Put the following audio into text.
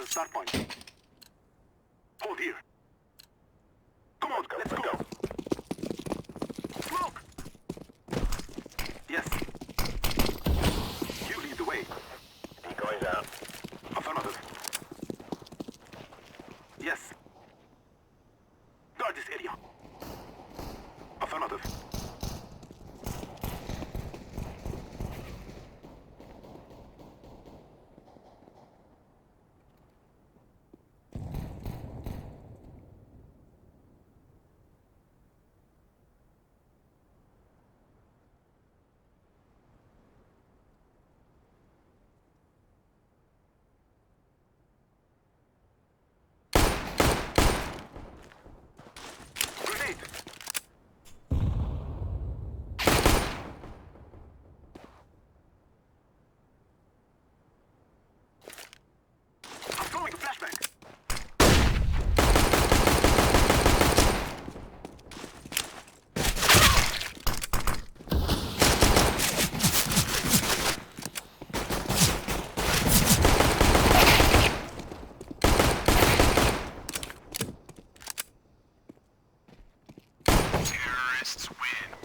start point. Hold here. Come on, let's go. Smoke! Yes. You lead the way. Decoys out. Affirmative. Yes. Guard this area. Affirmative. Grenade! I'm throwing a flashbang! Terrorists win.